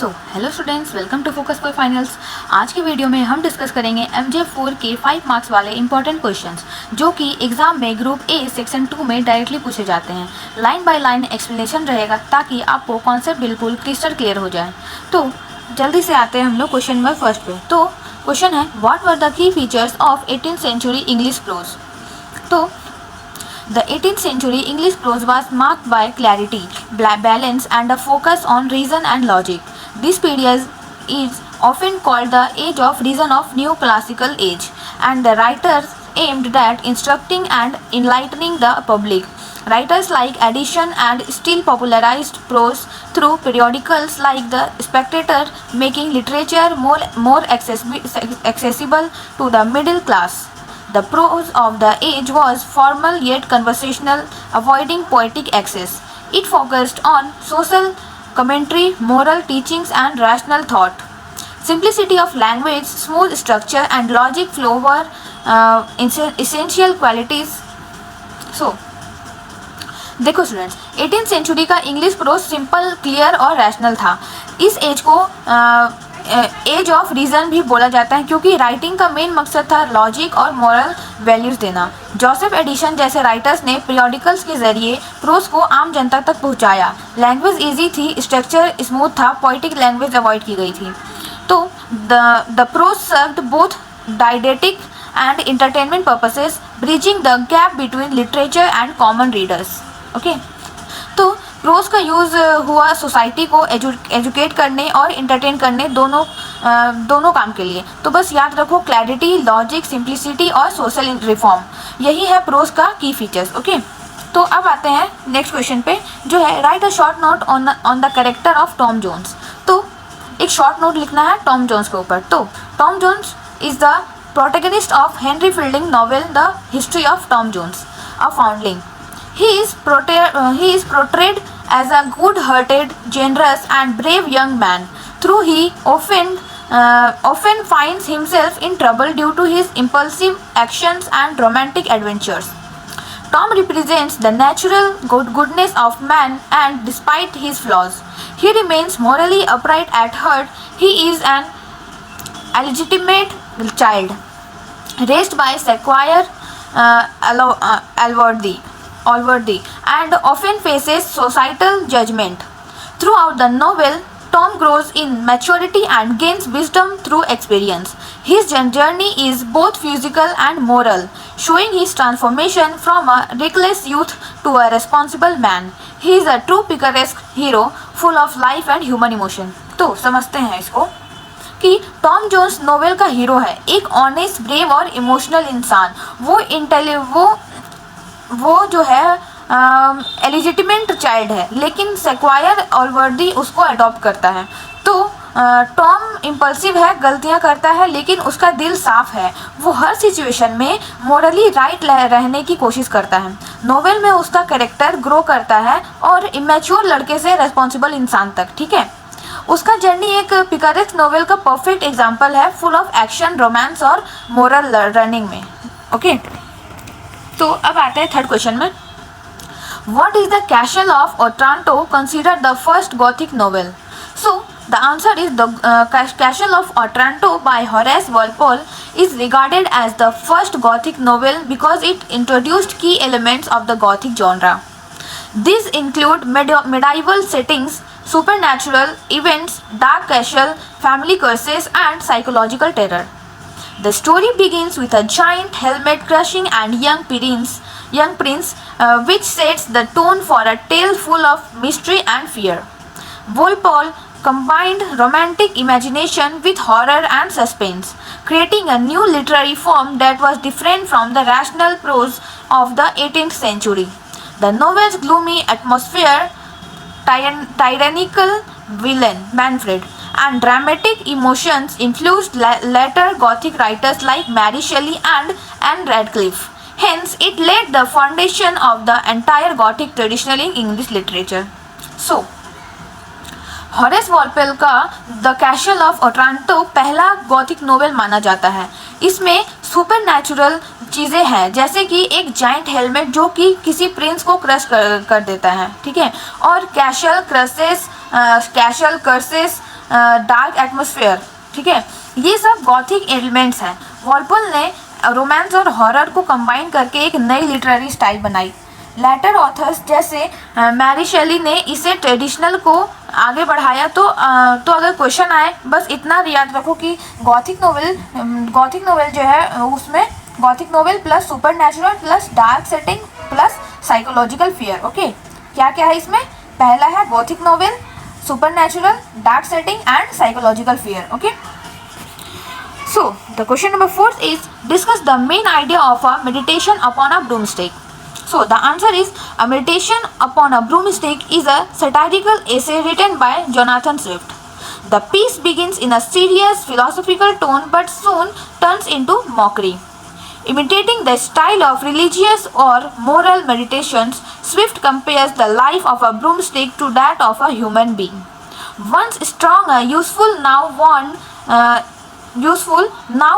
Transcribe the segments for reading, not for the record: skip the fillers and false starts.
Hello students, welcome to focus for finals. आज की video में हम डिस्कस करेंगे MJ4 के 5 मार्क्स वाले इंपॉर्टेंट क्वेश्चंस जो कि एग्जाम में ग्रुप ए सेक्शन 2 में डायरेक्टली पूछे जाते हैं। लाइन बाय लाइन एक्सप्लेनेशन रहेगा ताकि आपको कॉन्सेप्ट बिल्कुल क्रिस्टल क्लियर हो जाए। तो जल्दी से आते हैं हम लोग क्वेश्चन नंबर फर्स्ट पे। तो क्वेश्चन है, what were the key features of 18th century English pros. तो The 18th century English prose was marked by clarity, balance, and a focus on reason and logic. This period is often called the Age of Reason of New Classical Age, and the writers aimed at instructing and enlightening the public. Writers like Addison and Steele popularized prose through periodicals like The Spectator, making literature more accessible to the middle class. The prose of the age was formal yet conversational, avoiding poetic excess. It focused on social commentary, moral teachings, and rational thought. Simplicity of language, smooth structure, and logic flow were essential qualities. So, देखो students, 18th century का English pros simple, clear और rational था। इस as को as of reason भी बोला जाता है क्योंकि राइटिंग का मेन मकसद था लॉजिक और मॉरल वैल्यूज़ देना। जोसेफ एडिशन जैसे राइटर्स ने पीरियोडिकल्स के जरिए प्रोज को आम जनता तक पहुंचाया। लैंग्वेज इजी थी, स्ट्रक्चर स्मूथ था, पोइटिक लैंग्वेज अवॉइड की गई थी। तो the prose served both didactic and entertainment purposes, bridging the gap between literature and common readers. Okay, तो प्रोज का यूज़ हुआ सोसाइटी को एजुकेट करने और इंटरटेन करने दोनों काम के लिए। तो बस याद रखो, क्लैरिटी, लॉजिक, सिंप्लिसिटी और सोशल रिफॉर्म, यही है प्रोज का की फीचर्स। ओके, तो अब आते हैं नेक्स्ट क्वेश्चन पे जो है, write a short note on the character of Tom Jones. तो एक शॉर्ट नोट लिखना है टॉम जोन्स के ऊपर। तो Tom Jones is the protagonist of Henry Fielding novel the history of Tom Jones, a foundling. He is portrayed as a good-hearted, generous, and brave young man. Though he often finds himself in trouble due to his impulsive actions and romantic adventures. Tom represents the natural goodness of man, and despite his flaws, he remains morally upright at heart. He is an illegitimate child, raised by Squire Allworthy, and often faces societal judgment. Throughout the novel, Tom grows in maturity and gains wisdom through experience. His journey is both physical and moral, showing his transformation from a reckless youth to a responsible man. He is a true picaresque hero, full of life and human emotion. तो समझते हैं इसको कि Tom Jones novel का hero है, एक honest, brave और emotional इंसान। वो जो है एलिजिटिमेट चाइल्ड है, लेकिन सेक्वायर ऑलवर्दी उसको अडॉप्ट करता है। तो टॉम इम्पल्सिव है, गलतियां करता है, लेकिन उसका दिल साफ है। वो हर सिचुएशन में मोरली राइट रहने की कोशिश करता है। नोवेल में उसका कैरेक्टर ग्रो करता है और इमेच्योर लड़के से रेस्पॉन्सिबल इंसान तक। ठीक है, उसका जर्नी एक पिकारेस्क नोवेल का परफेक्ट एग्जाम्पल है, फुल ऑफ एक्शन, रोमांस और मोरल रनिंग में। ओके, तो अब आते हैं थर्ड क्वेश्चन में। What is the Castle of Otranto considered the first Gothic novel? So the answer is the Castle of Otranto by Horace Walpole is regarded as the first Gothic novel because it introduced key elements of the Gothic genre. These include medieval settings, supernatural events, dark castle, family curses, and psychological terror. The story begins with a giant helmet-crushing and young prince, which sets the tone for a tale full of mystery and fear. Walpole combined romantic imagination with horror and suspense, creating a new literary form that was different from the rational prose of the 18th century. The novel's gloomy atmosphere, tyrannical villain Manfred, and dramatic emotions influenced later Gothic writers like Mary Shelley and Anne Radcliffe. Hence, it laid the foundation of the entire Gothic tradition in English literature. So, Horace Walpole का the castle of Otranto पहला Gothic novel माना जाता है। इसमें super natural चीज़ें हैं, जैसे कि एक जाइंट हेलमेट जो कि किसी प्रिंस को क्रश कर देता है, ठीक है, और कैसल कर्सेस डार्क एटमॉस्फेयर, ठीक है, ये सब गॉथिक एलिमेंट्स हैं। वॉलपोल ने रोमांस और हॉरर को कंबाइन करके एक नई लिटरेरी स्टाइल बनाई। लेटर ऑथर्स जैसे मैरी शेली ने इसे ट्रेडिशनल को आगे बढ़ाया। तो अगर क्वेश्चन आए, बस इतना याद रखो कि गॉथिक नोवेल जो है उसमें Gothic novel plus super natural plus dark setting plus psychological fear. Okay, क्या क्या है इसमें? पहला है Gothic novel, super natural, dark setting and psychological fear. Okay, so the question number 4 is discuss the main idea of a meditation upon a broomstick. So the answer is a meditation upon a broomstick is a satirical essay written by Jonathan Swift. The piece begins in a serious philosophical tone but soon turns into mockery. Imitating the style of religious or moral meditations, Swift compares the life of a broomstick to that of a human being. Once strong, useful, now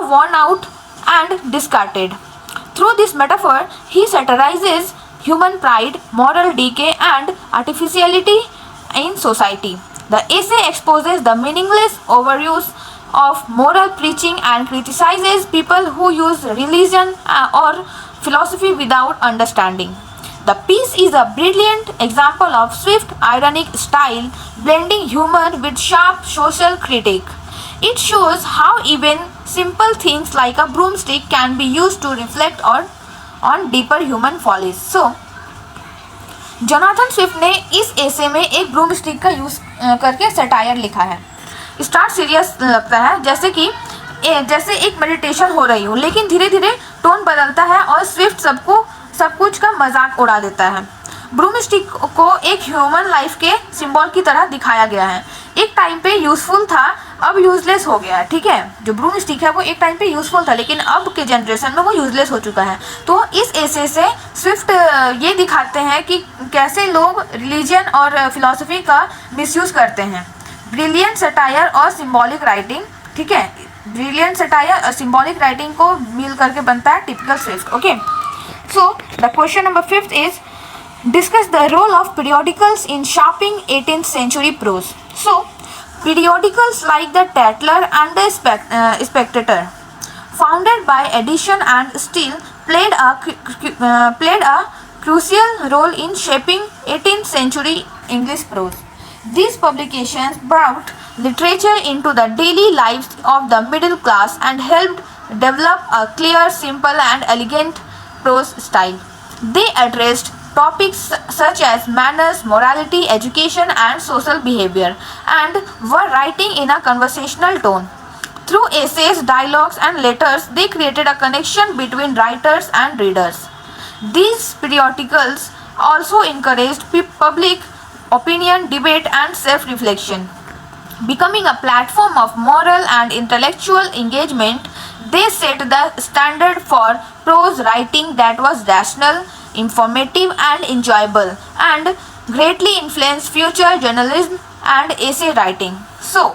worn out and discarded. Through this metaphor, he satirizes human pride, moral decay, and artificiality in society. The essay exposes the meaningless overuse of moral preaching and criticizes people who use religion or philosophy without understanding. The piece is a brilliant example of Swift's ironic style, blending humor with sharp social critique. It shows how even simple things like a broomstick can be used to reflect on deeper human follies. So, Jonathan Swift ने इस एसे में एक ब्रूमस्टिक का use करके satire लिखा है। Start serious लगता है, जैसे एक मेडिटेशन हो रही हो, लेकिन धीरे धीरे टोन बदलता है और स्विफ्ट सब कुछ का मजाक उड़ा देता है। ब्रूमस्टिक को एक ह्यूमन लाइफ के सिंबल की तरह दिखाया गया है। एक टाइम पे यूजफुल था, अब यूजलेस हो गया है। ठीक है, जो ब्रूमस्टिक है वो एक टाइम पे यूजफुल था, लेकिन अब के जनरेशन में वो यूजलेस हो चुका है। तो इस एसे से स्विफ्ट ये दिखाते हैं कि कैसे लोग रिलीजन और फिलॉसफी का मिसयूज करते हैं। ब्रिलियंट सटायर और सिंबॉलिक राइटिंग, ठीक है, ब्रिलियंट सटायर और सिंबॉलिक राइटिंग को मिल करके बनता है typical Swift. Okay, so the question number 5 is discuss the role of periodicals in shaping 18th century prose. So, periodicals like the Tatler and the Spectator, founded by Edition and Steele, played a crucial role in shaping 18th century English prose. These publications brought literature into the daily lives of the middle class and helped develop a clear, simple, and elegant prose style. They addressed topics such as manners, morality, education, and social behavior, and were writing in a conversational tone. Through essays, dialogues, and letters, they created a connection between writers and readers. These periodicals also encouraged public opinion, debate, and self-reflection. Becoming a platform of moral and intellectual engagement, they set the standard for prose writing that was rational, informative, and enjoyable, and greatly influenced future journalism and essay writing. So,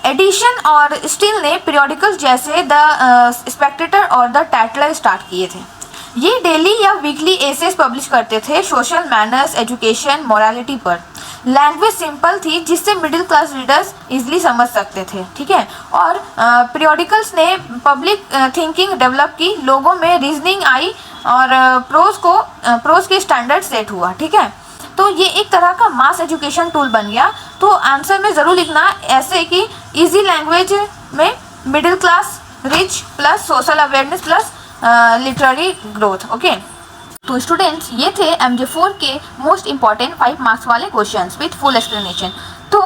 Addison और Steele ने periodicals जैसे the Spectator और the Tatler start किए थे। ये daily या weekly assess publish करते थे सोशल मैनर्स, एजुकेशन, मोरालिटी पर। लैंग्वेज सिंपल थी जिससे मिडिल क्लास रीडर्स इजीली समझ सकते थे। ठीक है, और पीरियोडिकल्स ने पब्लिक थिंकिंग डेवलप की, लोगों में रीजनिंग आई और प्रोज के स्टैंडर्ड सेट हुआ। ठीक है, तो ये एक तरह का मास एजुकेशन टूल बन गया। तो आंसर में ज़रूर लिखना ऐसे कि इजी लैंग्वेज में middle class rich plus social awareness plus literary growth. Okay, तो स्टूडेंट्स ये थे MJ4 के मोस्ट इंपॉर्टेंट 5 मार्क्स वाले क्वेश्चंस विथ फुल एक्सप्लेनेशन। तो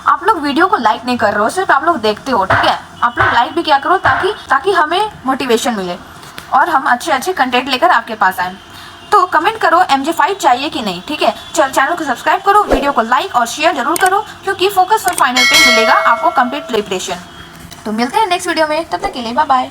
आप लोग वीडियो को लाइक नहीं कर रहे हो, सिर्फ आप लोग देखते हो। ठीक है, आप लोग लाइक भी क्या करो ताकि हमें मोटिवेशन मिले और हम अच्छे कंटेंट लेकर आपके पास आएँ। तो कमेंट करो MJ5 चाहिए कि नहीं। ठीक है, चैनल को सब्सक्राइब करो, वीडियो को लाइक और शेयर जरूर करो, क्योंकि फोकस फॉर फाइनल पे मिलेगा आपको कंप्लीट प्रिपरेशन। तो मिलते हैं नेक्स्ट वीडियो में, तब तक के लिए बाय बाय।